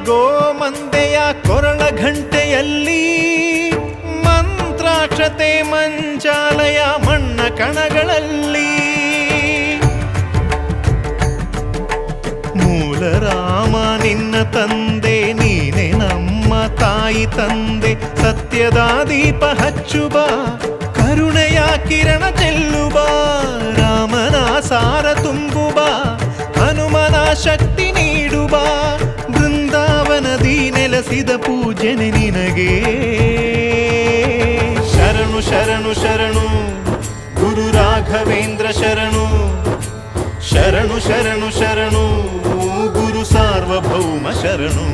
ಗೋಮಂದೆಯ ಕೊರಳ ಘಂಟೆಯಲ್ಲಿ ಮಂತ್ರಾಕ್ಷತೆ ಮಂಚಾಲಯ ಮಣ್ಣ ಕಣಗಳಲ್ಲಿ ಮೂಲ ರಾಮ ನಿನ್ನ ತಂದೆ ನೀನೆ ನಮ್ಮ ತಾಯಿ ತಂದೆ ಸತ್ಯದ ದೀಪ ಹಚ್ಚುಬ ಕರುಣೆಯ ಕಿರಣ ಚೆಲ್ಲುಬ ರಾಮನ ಸಾರ ತುಂಬುಬ ಹನುಮನ ಶಕ್ತಿ ನೀಡುಬ ಬೃಂದಾವನದಿ ನೆಲೆಸಿದ ಪೂಜನೆ ನಿನಗೆ ಶರಣು ಶರಣು ಶರಣು ಗುರು ರಾಘವೇಂದ್ರ ಶರಣು ಶರಣು ಶರಣು ಶರಣು ಗುರು ಸಾರ್ವಭೌಮ ಶರಣು